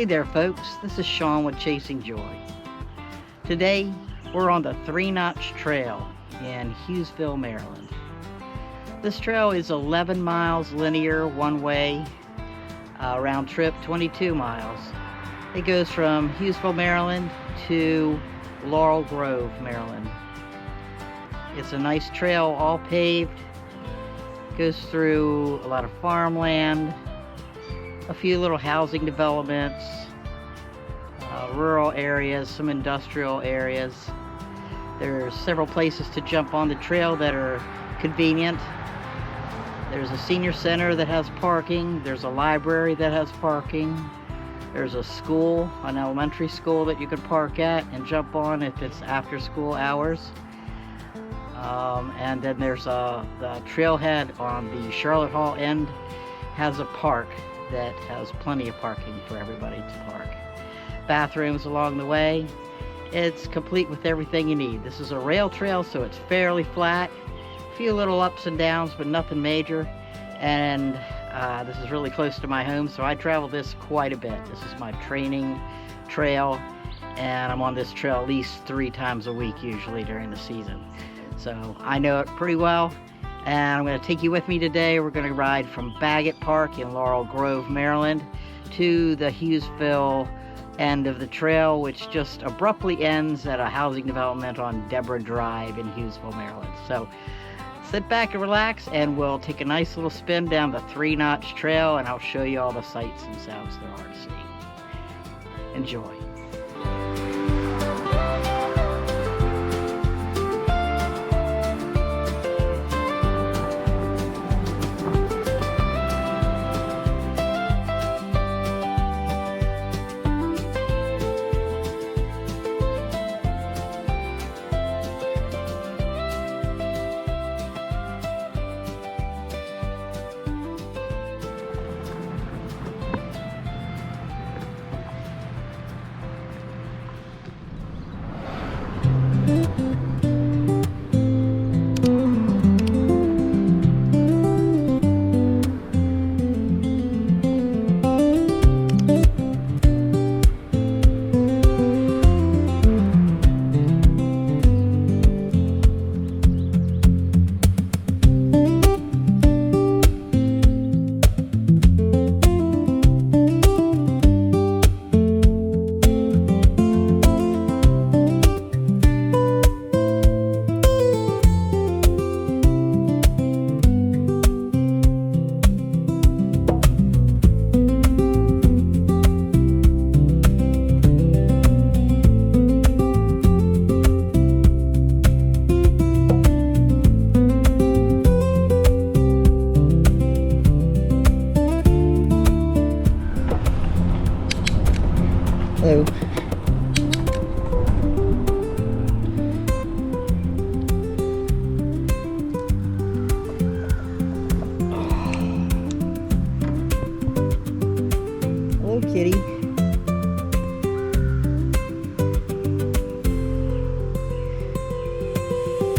Hey there folks, this is Sean with Chasing Joy. Today we're on the 3-Notch Trail in Hughesville, Maryland. This trail is 11 miles linear one way, round trip 22 miles. It goes from Hughesville, Maryland to Laurel Grove, Maryland. It's a nice trail, all paved. Goes through a lot of farmland, a few little housing developments, rural areas, some industrial areas. There's several places to jump on the trail that are convenient. There's a senior center that has parking. There's a library that has parking. There's a school, an elementary school that you can park at and jump on if it's after school hours. And then there's the trailhead on the Charlotte Hall end has a park that has plenty of parking for everybody to park. Bathrooms along the way. It's complete with everything you need. This is a rail trail, so it's fairly flat. A few little ups and downs, but nothing major. And this is really close to my home, so I travel this quite a bit. This is my training trail, and I'm on this trail at least 3 times a week usually during the season. So I know it pretty well, and I'm going to take you with me today. We're going to ride from Baggett Park in Laurel Grove, Maryland, to the Hughesville end of the trail, which just abruptly ends at a housing development on Deborah Drive in Hughesville, Maryland. So sit back and relax, and we'll take a nice little spin down the 3-Notch Trail, and I'll show you all the sights and sounds there are to see. Enjoy. Hello. Hello, kitty.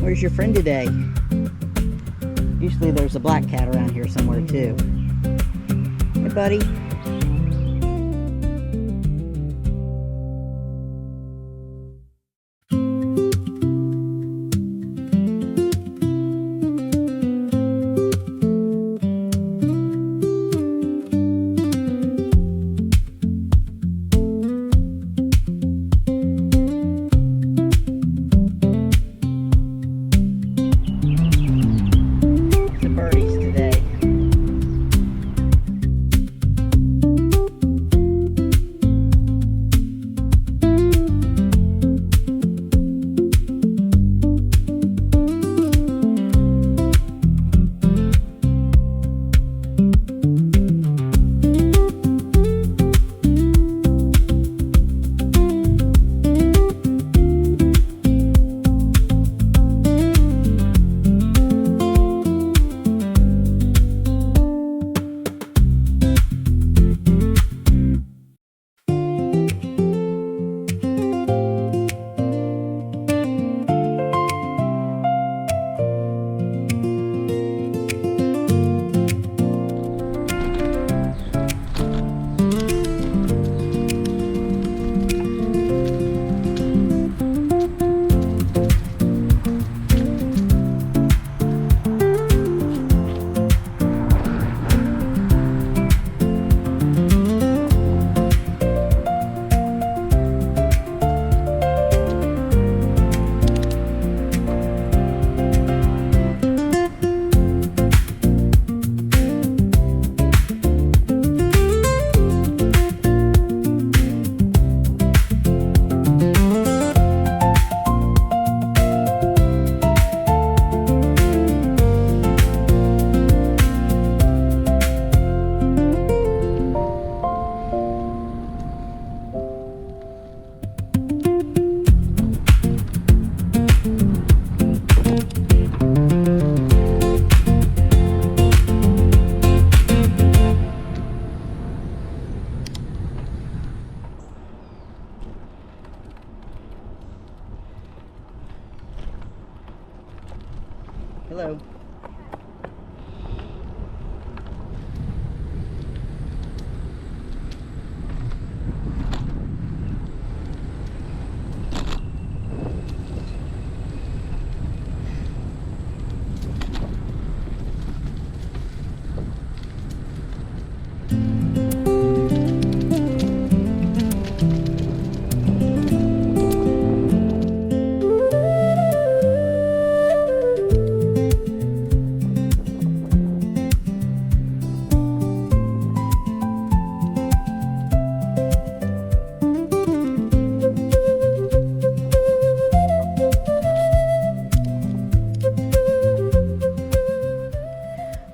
Where's your friend today? Usually there's a black cat around here somewhere too. Hey, buddy. Hello.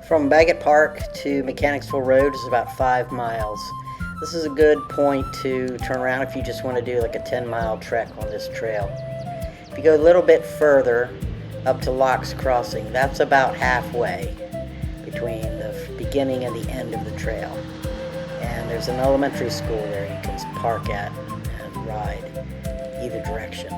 From Baggett Park to Mechanicsville Road is about 5 miles. This is a good point to turn around if you just want to do like a 10-mile trek on this trail. If you go a little bit further up to Locks Crossing, that's about halfway between the beginning and the end of the trail. And there's an elementary school there you can park at and ride either direction.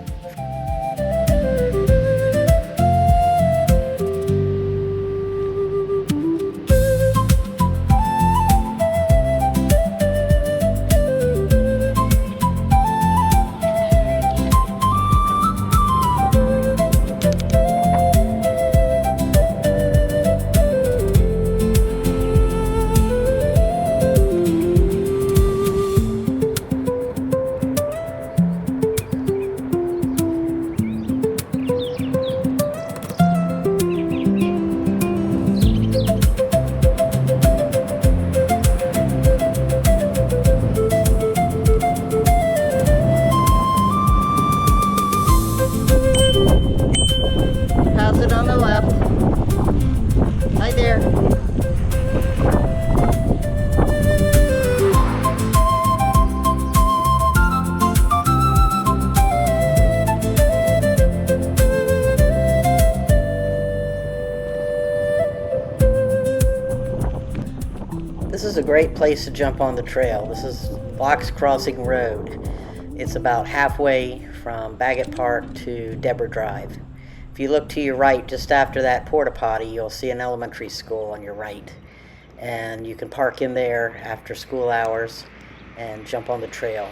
How's it on the left? Hi there. This is a great place to jump on the trail. This is Locks Crossing Road. It's about halfway from Baggett Park to Deborah Drive. If you look to your right, just after that porta potty, you'll see an elementary school on your right. And you can park in there after school hours and jump on the trail.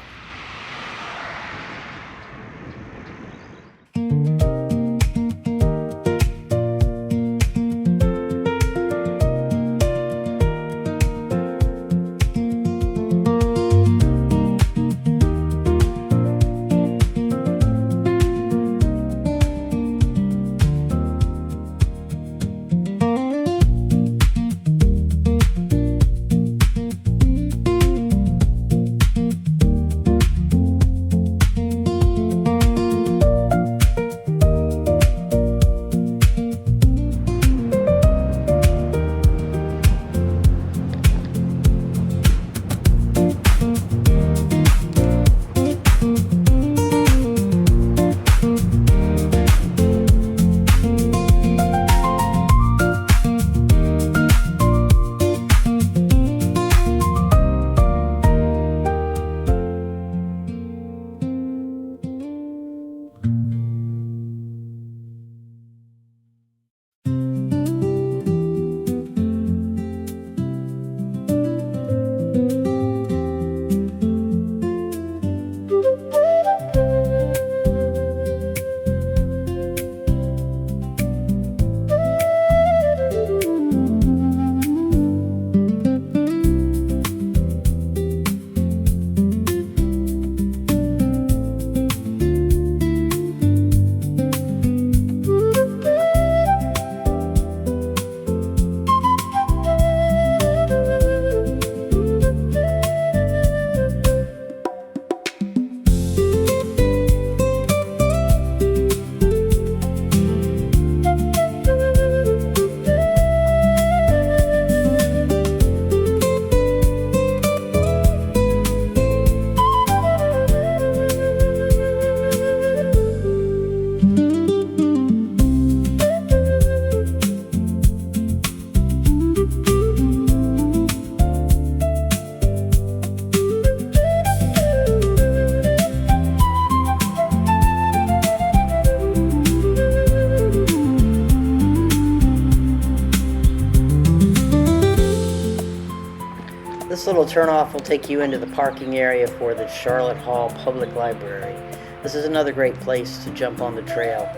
This little turnoff will take you into the parking area for the Charlotte Hall Public Library. This is another great place to jump on the trail.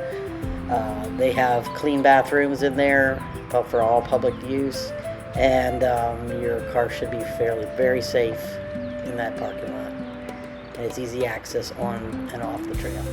They have clean bathrooms in there for all public use, and your car should be very safe in that parking lot. And it's easy access on and off the trail.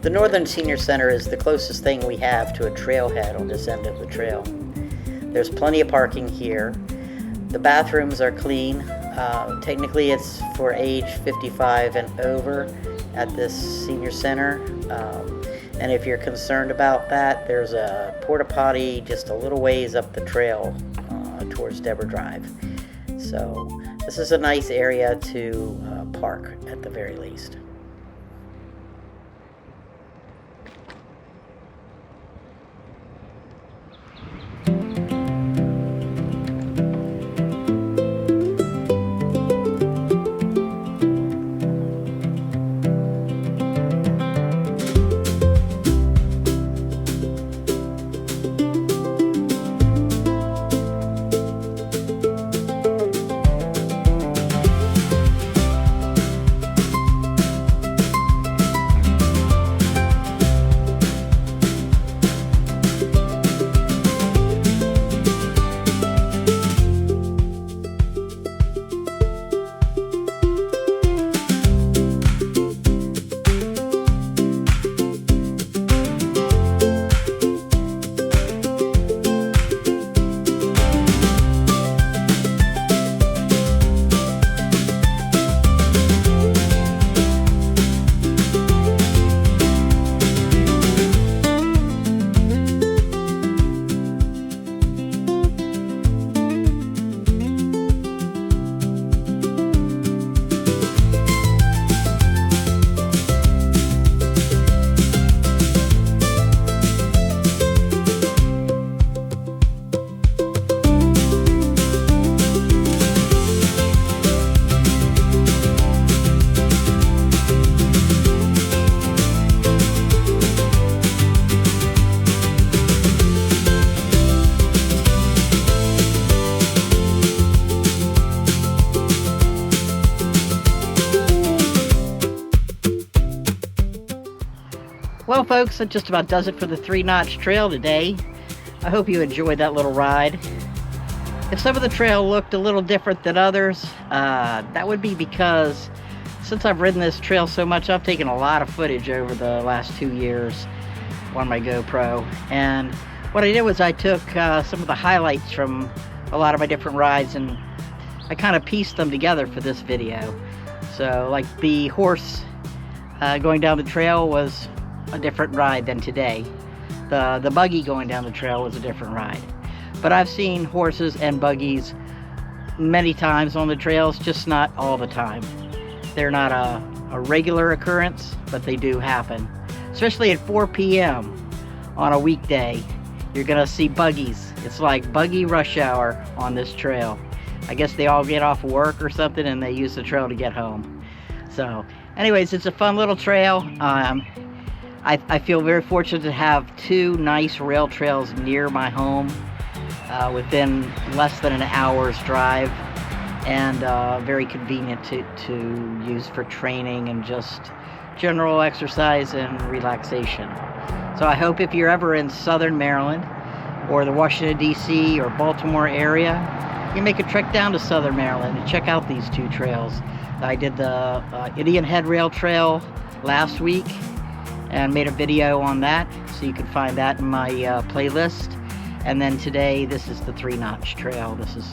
The Northern Senior Center is the closest thing we have to a trailhead on this end of the trail. There's plenty of parking here. The bathrooms are clean. Technically it's for age 55 and over at this senior center. And if you're concerned about that, there's a porta potty just a little ways up the trail towards Deborah Drive. So this is a nice area to park at the very least. Well, folks, that just about does it for the 3-Notch Trail today. I hope you enjoyed that little ride. If some of the trail looked a little different than others, that would be because since I've ridden this trail so much, I've taken a lot of footage over the last 2 years on my GoPro. And what I did was I took some of the highlights from a lot of my different rides and I kind of pieced them together for this video. So like the horse going down the trail was a different ride than today. The buggy going down the trail was a different ride. But I've seen horses and buggies many times on the trails, just not all the time. They're not a regular occurrence, but they do happen. Especially at 4 p.m. on a weekday, you're gonna see buggies. It's like buggy rush hour on this trail. I guess they all get off work or something and they use the trail to get home. So anyways, it's a fun little trail. I feel very fortunate to have 2 nice rail trails near my home, within less than an hour's drive, and very convenient to use for training and just general exercise and relaxation. So I hope if you're ever in Southern Maryland or the Washington D.C. or Baltimore area, you make a trek down to Southern Maryland and check out these 2 trails. I did the Indian Head Rail Trail last week and made a video on that, so you can find that in my playlist. And then today, this is the 3-Notch Trail. This is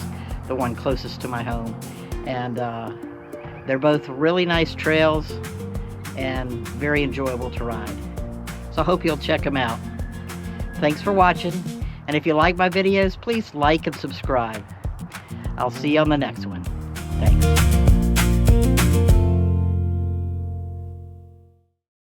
the one closest to my home. And they're both really nice trails and very enjoyable to ride. So I hope you'll check them out. Thanks for watching. And if you like my videos, please like and subscribe. I'll see you on the next one. Thanks.